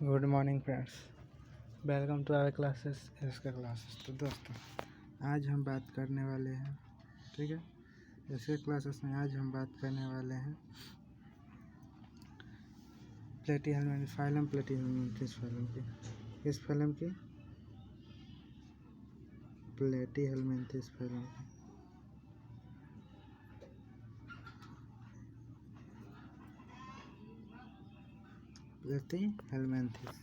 Good morning friends, welcome to our classes इसके classes. तो दोस्तों, आज हम बात करने वाले हैं, ठीक है, इसके क्लासेस में आज हम बात करने वाले हैं प्लेटीहेल्मिन्थेस फाइलम, प्लेटीहेल्मिन्थेस फाइलम की। किस फाइलम की? प्लेटीहेल्मिन्थेस फाइलम की। प्लेटीहेल्मिन्थेस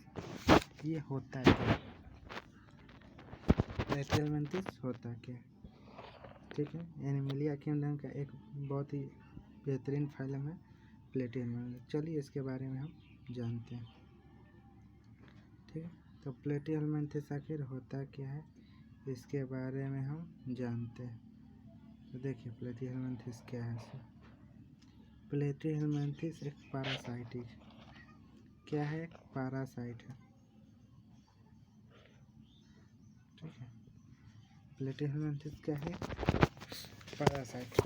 ये होता है क्या? प्लेटीहेल्मिन्थेस होता क्या? ठीक है, एनिमलिया किंगडम का एक बहुत ही बेहतरीन फाइलम है प्लेटीहेल्मिन्थेस। चलिए इसके बारे में हम जानते हैं, ठीक है। तो प्लेटीहेल्मिन्थेस आखिर होता क्या है, इसके बारे में हम जानते हैं। तो देखिए प्लेटीहेल्मिन्थेस क्या है। प्लेटीहेल्मिन्थेस एक पैरासाइट क्या है, एक पैरासाइट है, ठीक है। प्लेटीहेल्मिन्थेस क्या है? पैरासाइट।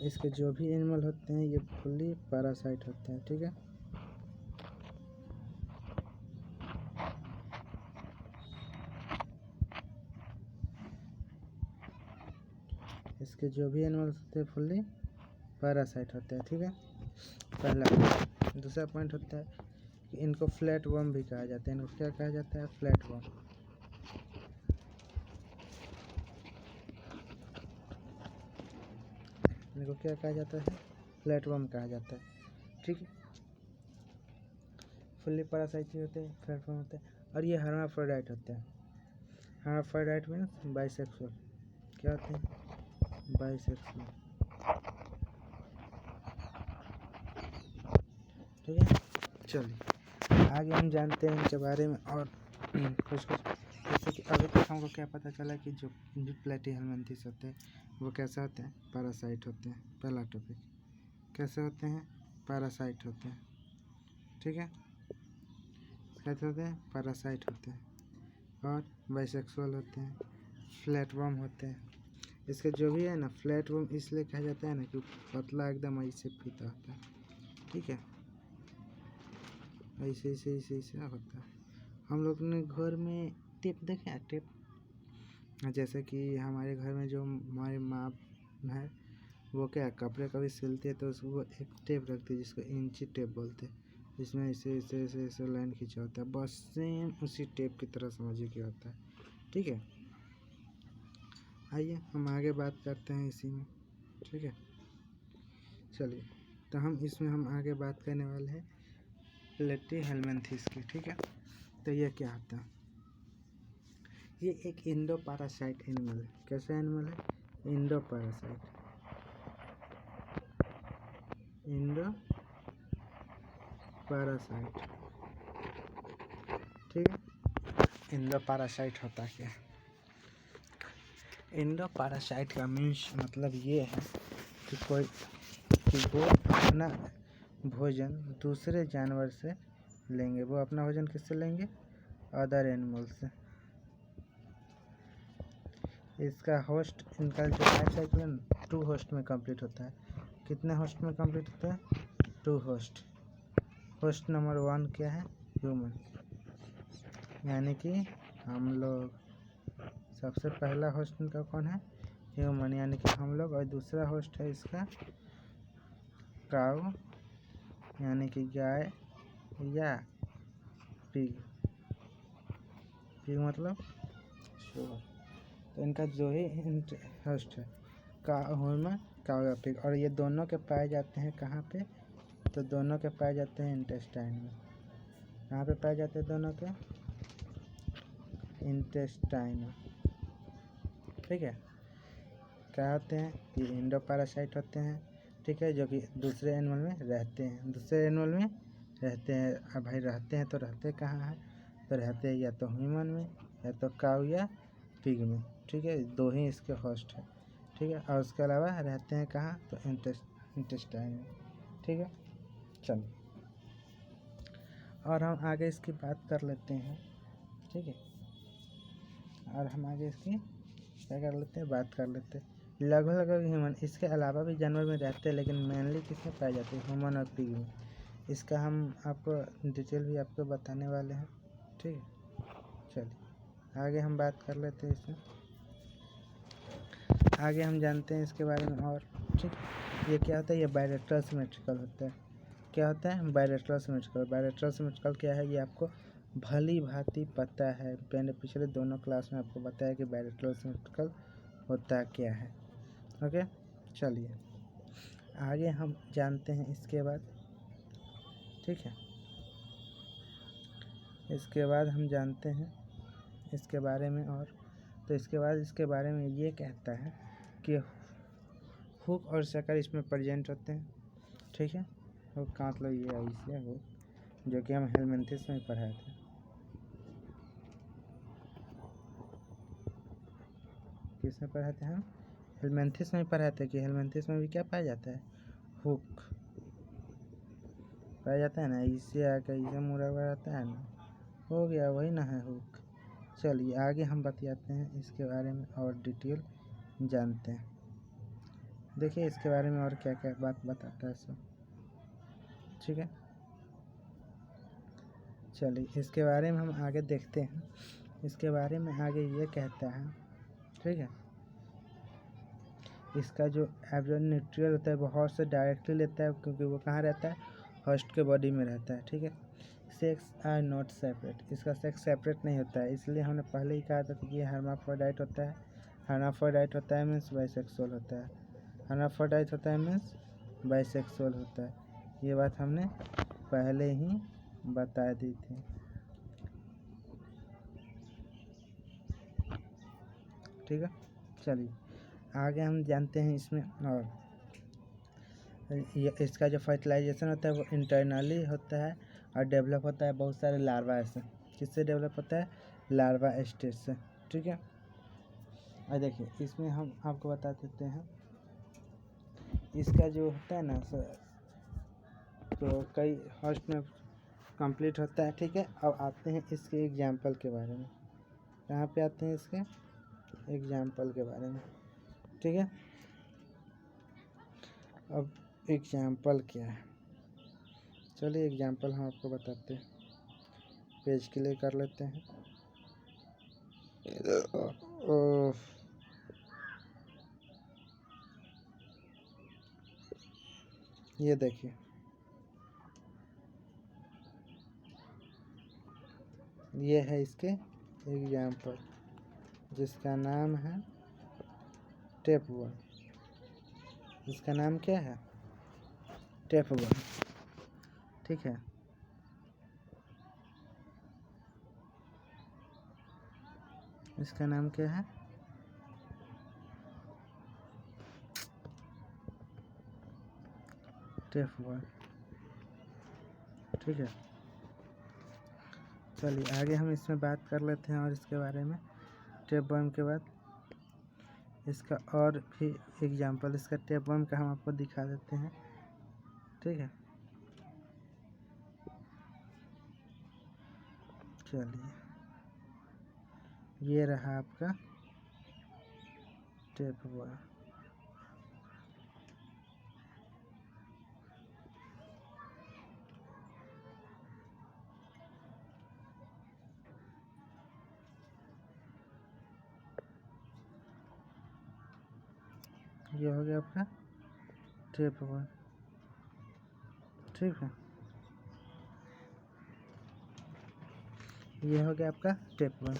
इसके जो भी एनिमल होते हैं ये फुल्ली पैरासाइट होते हैं, ठीक है। इसके जो भी एनिमल्स होते हैं फुल्ली पैरासाइट होते हैं, ठीक है, पहला पॉइंट। दूसरा पॉइंट होता है कि इनको फ्लैट वर्म भी कहा जाता है। इनको क्या कहा जाता है? Flat worm. इनको क्या कहा जाता है? फ्लैट वर्म कहा जाता है, ठीक है। फुल्ली पैरासाइट होते हैं, फ्लैट वर्म होते हैं, और ये हर्माफ्रोडाइट होते हैं। Hermaphrodite means bisexual. क्या होते हैं? बाइसेक्सुअल, ठीक है। चलिए आगे हम जानते हैं इनके बारे में और कुछ जैसे कि अभी तक हमको क्या पता चला कि जो प्लेटीहेल्मिन्थेस होते हैं वो कैसे होते हैं? पैरासाइट होते हैं। पहला टॉपिक, कैसे होते हैं? पैरासाइट होते हैं, ठीक है। कैसे होते हैं? पैरासाइट होते हैं और बाइसेक्सुअल होते हैं, फ्लैट वर्म होते हैं। इसके जो भी है ना, फ्लैट वर्म इसलिए कहा जाता है ना कि पतला एकदम ऐसे फीता होता है, ठीक है, ऐसे ऐसे ऐसे ऐसे होता है। हम लोग ने घर में टेप देखा है, टेप, जैसे कि हमारे घर में जो हमारी माँ है वो क्या कपड़े कभी सिलती है तो उसको एक टेप रखती है जिसको इंची टेप बोलते हैं, जिसमें ऐसे ऐसे ऐसे ऐसे लाइन खींचा होता है। बस सेम उसी टेप की तरह समझिए क्या होता है, ठीक है। आइए हम आगे बात करते हैं इसी में, ठीक है। चलिए तो हम आगे बात करने वाले हैं प्लेटीहेल्मिन्थेस की, ठीक है। तो ये क्या होता है? ये एक इंडो पैरासाइट एनिमल है। कैसा एनिमल है? इंडो पैरासाइट, इंडो पैरासाइट, ठीक है। इंडो पैरासाइट होता क्या है? इंडो पैरासाइट का मीन्स मतलब ये है कि वो अपना भोजन दूसरे जानवर से लेंगे। वो अपना भोजन किससे लेंगे? अदर एनिमल से। इसका होस्ट, इनका जो लाइफ साइकिल है ना 2 होस्ट में कंप्लीट होता है। कितने होस्ट में कंप्लीट होता है? 2 होस्ट। होस्ट नंबर 1 क्या है? ह्यूमन, यानी कि हम लोग। सबसे पहला होस्ट इनका कौन है? ह्यूमन, यानी कि हम लोग। और दूसरा होस्ट है इसका काऊ, यानी कि गाय या पिग। पिग मतलब शुअर। तो इनका जो ही होस्ट है ह्यूमन, काऊ या पिग, और ये दोनों के पाए जाते हैं कहाँ पे? तो दोनों के पाए जाते हैं इंटेस्टाइन में। कहाँ पे पाए जाते हैं दोनों के? इंटेस्टाइन में, ठीक है। क्या होते हैं? ये इंडो पैरासाइट होते हैं, ठीक है, जो कि दूसरे एनिमल में रहते हैं। दूसरे एनिमल में रहते हैं। अब भाई रहते हैं तो रहते कहाँ हैं? तो रहते हैं या तो ह्यूमन में या तो काऊ या पिग में, ठीक है। 2 ही इसके होस्ट हैं, ठीक है। और उसके अलावा रहते हैं कहाँ? तो इंटेस्टाइन में, ठीक है। चलो और हम आगे इसकी बात कर लेते हैं, ठीक है। और हम आगे इसकी क्या कर लेते हैं? बात कर लेते हैं। लगभग ह्यूमन, इसके अलावा भी जानवर में रहते हैं, लेकिन मेनली किसमें पाए जाते हैं? ह्यूमन और पिग में। इसका हम आपको डिटेल भी आपको बताने वाले हैं, ठीक है। चलिए आगे हम बात कर लेते हैं इसमें, आगे हम जानते हैं इसके बारे में और, ठीक। ये क्या होता है, ये बायलेटरल सिमेट्रिकल होता है। क्या होता है, बायलेटरल सिमेट्रिकल। बायलेटरल सिमेट्रिकल क्या है, ये आपको भली भांति पता है, मैंने पिछले दोनों क्लास में आपको बताया कि बायलेटरल सिमेट्रिकल होता क्या है। ओके, चलिए आगे हम जानते हैं इसके बाद, ठीक है। इसके बाद हम जानते हैं इसके बारे में और, तो इसके बाद इसके बारे में ये कहता है कि हुक और शकर इसमें प्रेजेंट होते हैं, ठीक है। हुक का मतलब ये है इसलिए हुक, जो कि हम हेलमिंथिस में पढ़ाए थे। किसमें पढ़ाए थे हम, हेलमिंथिस में पढ़ाए थे। कि हेलमिंथिस में भी क्या पाया जाता है, हुक पाया जाता है ना, इससे आकर इसे मुड़ा हुआ रहता है ना, हो गया वही ना है हुक। चलिए आगे हम बतियाते हैं इसके बारे में और डिटेल जानते हैं। देखिए इसके बारे में और क्या क्या बात बताता है सब, ठीक है। चलिए इसके बारे में हम आगे देखते हैं। इसके बारे में आगे ये कहता है, ठीक है, इसका जो एब्जॉर्ब न्यूट्रियल होता है बहुत से डायरेक्टली लेता है, क्योंकि वो कहाँ रहता है, होस्ट के बॉडी में रहता है, ठीक है। सेक्स आर नॉट सेपरेट, इसका सेक्स सेपरेट नहीं होता है, इसलिए हमने पहले ही कहा था कि ये हर्माफ्रोडाइट होता है। हर्माफ्रोडाइट होता है मीन्स बाइसेक्सुअल होता है, हर्माफ्रोडाइट होता है मीन्स बाइसेक्सुअल होता है। ये बात हमने पहले ही बता दी थी, ठीक है। चलिए आगे हम जानते हैं इसमें और, ये इसका जो फर्टिलाइजेशन होता है वो इंटरनली होता है और डेवलप होता है बहुत सारे लार्वा से। किससे डेवलप होता है, लार्वा स्टेज से, ठीक है। और देखिए इसमें हम आपको बता देते हैं इसका जो होता है ना तो कई होस्ट में कंप्लीट होता है, ठीक है। अब आते हैं इसके एग्जाम्पल के बारे में, कहाँ पे आते हैं इसके एग्जाम्पल के बारे में, ठीक है। अब एग्जाम्पल क्या है, चलिए एग्जाम्पल हम आपको बताते हैं, पेज के लिए कर लेते हैं। ये देखिए ये है इसके एग्जाम्पल, जिसका नाम है टेपवर्म। इसका नाम क्या है, टेपवर्म, ठीक है। इसका नाम क्या है, टेपवर्म, ठीक है। चलिए आगे हम इसमें बात कर लेते हैं और इसके बारे में, टेपवर्म के बाद इसका और भी एग्जाम्पल, इसका टेपवर्म का हम आपको दिखा देते हैं, ठीक है। चलिए ये रहा आपका टेपवर्म, ये हो गया आपका टेपवर्म, ठीक है। ये हो गया आपका टेपवर्म।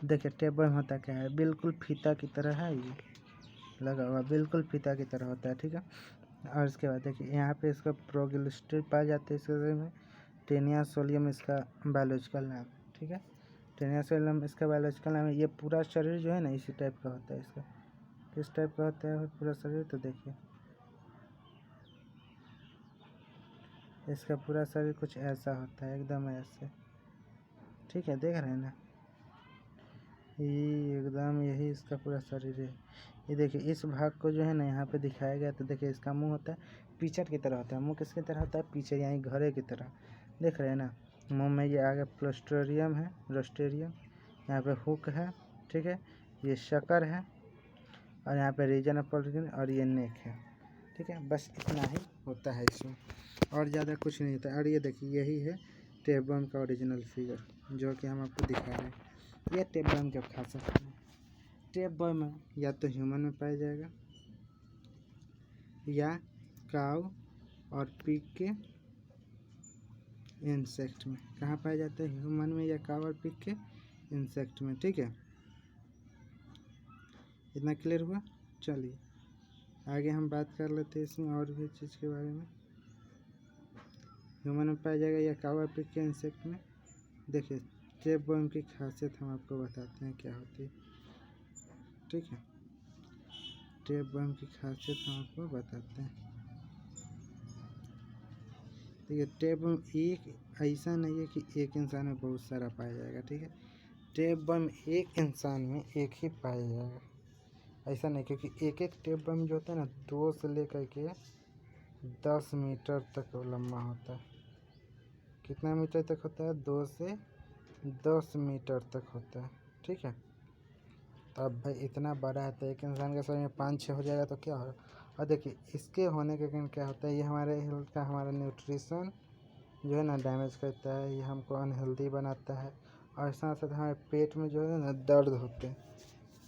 देखिए टेपवर्म होता क्या है, बिल्कुल फीता की तरह है, ये लगा हुआ बिल्कुल फीता की तरह होता है, ठीक है। और इसके बाद देखिए यहाँ पे इसका प्रोगिलिस्टिड पाए जाते हैं इसके में, टेनिया सोलियम इसका बायोलॉजिकल नाम, ठीक है। टेनिया सोलियम इसका बायोलॉजिकल नाम है। ये पूरा शरीर जो है ना इसी टाइप का होता है, इसका किस टाइप का होता है पूरा शरीर, तो देखिए इसका पूरा शरीर कुछ ऐसा होता है, एकदम ऐसे, ठीक है, देख रहे हैं ना, ये एकदम यही इसका पूरा शरीर है। ये देखिए इस भाग को जो है ना यहाँ पे दिखाया गया, तो देखिए इसका मुंह होता है पीछट की तरह होता है। मुंह किसकी तरह होता है, पीछे यानी घड़े की तरह, देख रहे हैं ना। मुंह में ये आगे प्लोस्टोरियम है, रोस्टेरियम, यहाँ पे हुक है, ठीक है। ये शकर है और यहाँ पे रीजन ऑफ पॉलिगन और ये नेक है, ठीक है। बस इतना ही होता है इसमें, और ज़्यादा कुछ नहीं होता। और ये देखिए यही है टेपवर्म का ओरिजिनल फिगर जो कि हम आपको दिखा रहे हैं। ये टेपवर्म क्या खा सकते हैं। टेपवर्म या तो ह्यूमन में पाया जाएगा या काऊ और पिग के इंसेक्ट में। कहाँ पाया जाता है, ह्यूमन में या काऊ और पिग के इंसेक्ट में। ठीक है, इतना क्लियर हुआ। चलिए आगे हम बात कर लेते हैं इसमें और भी चीज़ के बारे में। ह्यूमन में पाया जाएगा या काऊ और पिग के इंसेक्ट में। देखिए टेपवर्म की खासियत हम आपको बताते हैं क्या होती है। ठीक है, टेपवर्म की खासियत हम आपको बताते हैं। ठीक है, टेपवर्म एक ऐसा नहीं है कि एक इंसान में बहुत सारा पाया जाएगा। ठीक है, टेपवर्म एक इंसान में एक ही पाया जाएगा, ऐसा नहीं, क्योंकि एक एक टेपवर्म जो होता है ना 2 से लेकर के 10 मीटर तक लंबा होता है। कितना मीटर तक होता है, 2 से 10 मीटर तक होता है। ठीक है, तो अब भाई इतना बड़ा है तो एक इंसान के शरीर में 5-6 हो जाएगा तो क्या होगा। और देखिए इसके होने के कारण क्या होता है, ये हमारे हेल्थ का, हमारा न्यूट्रिशन जो है ना डैमेज करता है, ये हमको अनहेल्दी बनाता है। और साथ साथ हमारे पेट में जो है ना दर्द होते हैं।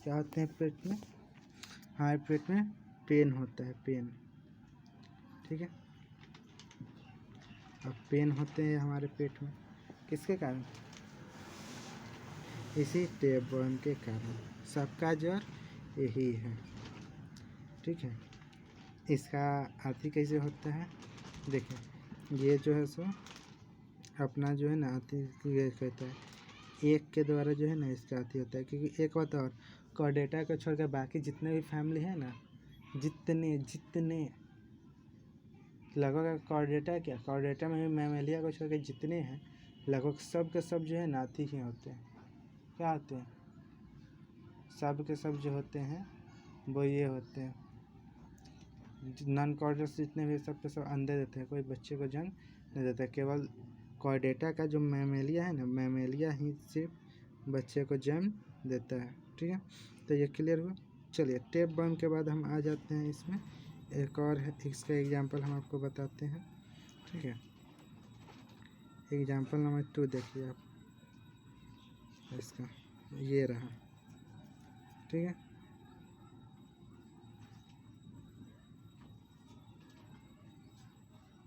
क्या होते हैं पेट में, हमारे पेट में पेन होता है, पेन। ठीक है, अब पेन होते हैं हमारे पेट में किसके कारण, इसी टेपवर्म के कारण। सबका जड़ यही है। ठीक है, इसका आदि कैसे होता है, देखिए ये जो है सो अपना जो है ना आदि ये कहता है, एक के द्वारा जो है ना इसका आदि होता है। क्योंकि एक बात और, कॉर्डेटा को छोड़कर बाकी जितने भी फैमिली है ना, जितने लगभग कॉर्डेटा क्या, कॉर्डेटा में भी मैमेलिया को छोड़कर जितने हैं लगभग सब के सब जो है नाती ही होते हैं। क्या होते हैं, सब के सब जो होते हैं वो ये होते हैं नॉन कॉर्डेट्स जितने भी सब के सब अंडे देते हैं, कोई बच्चे को जन्म नहीं देता। केवल कॉर्डेटा का जो मैमेलिया है ना, मैमेलिया ही सिर्फ बच्चे को जन्म देता है। ठीक है, तो ये क्लियर हुआ। चलिए टेपवर्म के बाद हम आ जाते हैं इसमें एक और है, इसका एग्जांपल हम आपको बताते हैं। ठीक है, एग्जांपल नंबर 2 देखिए आप इसका, ये रहा। ठीक है,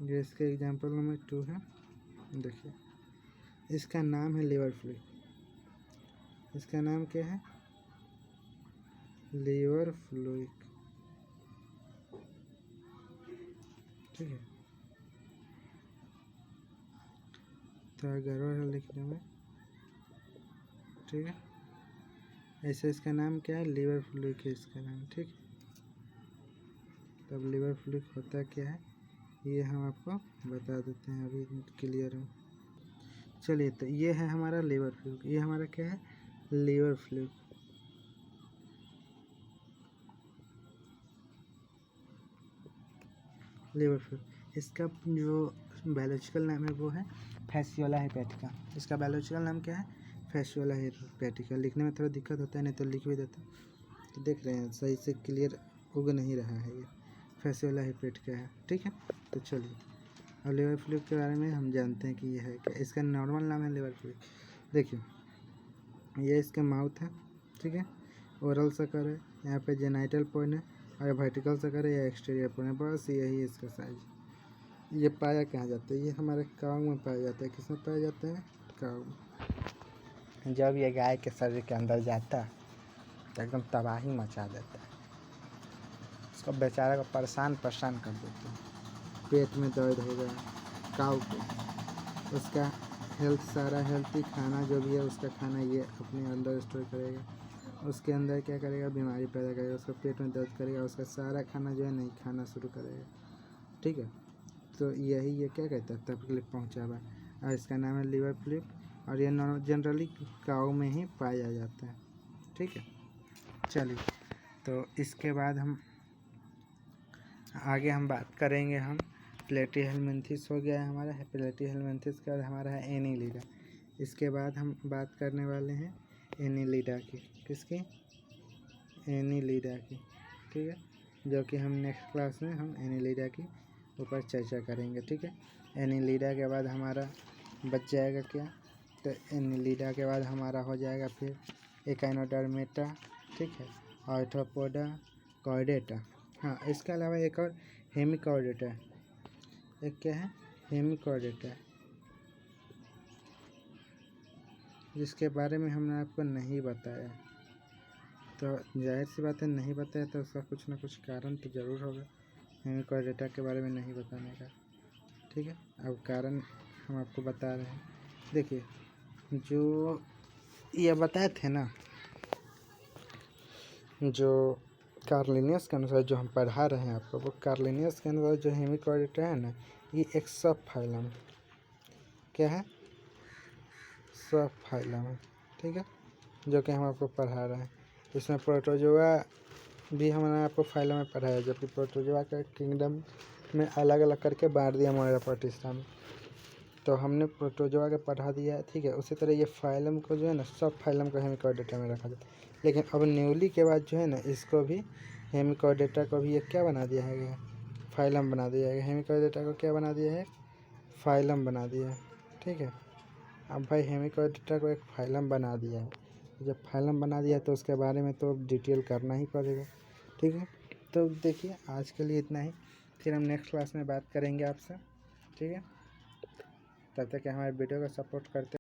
ये इसका एग्जांपल नंबर 2 है। देखिए इसका नाम है लिवर फ्लूइड। इसका नाम क्या है, लिवर फ्लूइड। ठीक है, थोड़ा गड़बड़ है लिखने में। ठीक है, ऐसे इसका नाम क्या है, लिवर फ्लूइड है इसका नाम। ठीक है, तब लिवर फ्लूइड होता क्या है ये हम आपको बता देते हैं अभी क्लियर हो। चलिए तो ये है हमारा लिवर फ्लूइड, ये हमारा क्या है, लिवर फ्लूइड। लिवर फ्लूइड, इसका जो बायोलॉजिकल नाम है वो है फैसियोला हेपेटिका। इसका बायोलॉजिकल नाम क्या है, फैसियोला हेपेटिका। लिखने में थोड़ा दिक्कत होता है, नहीं तो लिख भी देता। तो देख रहे हैं सही से क्लियर उग नहीं रहा है, ये फैसियोला हेपेटिका है। ठीक है, तो चलिए अब लिवर फ्लूइड के बारे में हम जानते हैं कि ये है क्या। इसका नॉर्मल नाम है लिवर फ्लूइड। देखिए ये इसका माउथ है। ठीक है, ओरल सकर है, यहाँ पे जेनाइटल पॉइंट है, और वर्टिकल सकर है या एक्सटीरियर पॉइंट है, बस यही इसका साइज। ये पाया कहाँ जाता है, ये हमारे काऊ में पाया जाता है। किसमें पाया जाता है, काऊ में। जब ये गाय के शरीर के अंदर जाता है तो एकदम तबाही मचा देता है, उसको बेचारे को परेशान कर देते हैं। पेट में दर्द हो गया काऊ को, उसका सारा हेल्थी खाना जो भी है उसका खाना ये अपने अंदर स्टोर करेगा, उसके अंदर क्या करेगा, बीमारी पैदा करेगा, उसका पेट में दर्द करेगा, उसका सारा खाना जो है नहीं खाना शुरू करेगा। ठीक है, तो यही ये क्या कहता है, तकलीफ पहुँचा हुआ है, और इसका नाम है लिवर फ्लूइड, और ये जनरली काऊ में ही पाया जाता है। ठीक है, चलिए तो इसके बाद हम आगे हम बात करेंगे, हम प्लेटीहेलमिन्थेस हो गया है हमारा, प्लेटीहेलमिन्थेस के बाद हमारा है एनीलिडा। इसके बाद हम बात करने वाले हैं एनीलिडा की, किसकी, एनीलिडा की। ठीक है, जो कि हम नेक्स्ट क्लास में हम एनीलिडा की ऊपर चर्चा करेंगे। ठीक है, एनिलिडा के बाद हमारा बच जाएगा क्या, तो एनिलिडा के बाद हमारा हो जाएगा फिर एकाइनोडर्मेटा। ठीक है, आर्थ्रोपोडा, कॉर्डेटा। हाँ, इसके अलावा एक और हेमिकॉर्डेटा है। एक क्या है, हेमिकॉर्डेटा है, जिसके बारे में हमने आपको नहीं बताया। तो जाहिर सी बात है, नहीं बताया तो उसका कुछ ना कुछ कारण तो ज़रूर होगा हेमिकॉर्डेटा के बारे में नहीं बताने का। ठीक है, अब कारण हम आपको बता रहे हैं। देखिए, जो ये बताए थे ना, जो कार्लिनियस के अनुसार जो हम पढ़ा रहे हैं आपको, वो कार्लिनियस के अनुसार जो हेमिकॉर्डेटा है ना, ये एक सब फाइलम क्या है, सब फाइलम है। ठीक है, जो कि हम आपको पढ़ा रहे हैं। इसमें प्रोटोजोआ भी हमने आपको फाइलम में पढ़ाया, जबकि प्रोटोजोआ का किंगडम में अलग अलग करके बांट दिया मोएरापटिस्टा में, तो हमने प्रोटोजोआ का पढ़ा दिया है। ठीक है, उसी तरह ये फाइलम को जो है ना, सब फाइलम को हेमिकॉर्डेटा में रखा जाता है। लेकिन अब न्यूली के बाद जो है ना, इसको भी हेमिकॉर्डेटा को भी एक क्या बना दिया है, फाइलम बना दिया है। हेमिकॉर्डेटा को क्या बना दिया है, फाइलम बना दिया है। ठीक है, अब भाई हेमिकॉर्डेटा को एक फाइलम बना दिया है, जब फाइलम बना दिया तो उसके बारे में तो डिटेल करना ही पड़ेगा। ठीक है, तो देखिए आज के लिए इतना ही, फिर हम नेक्स्ट क्लास में बात करेंगे आपसे। ठीक है, तब तक हमारे वीडियो को सपोर्ट करते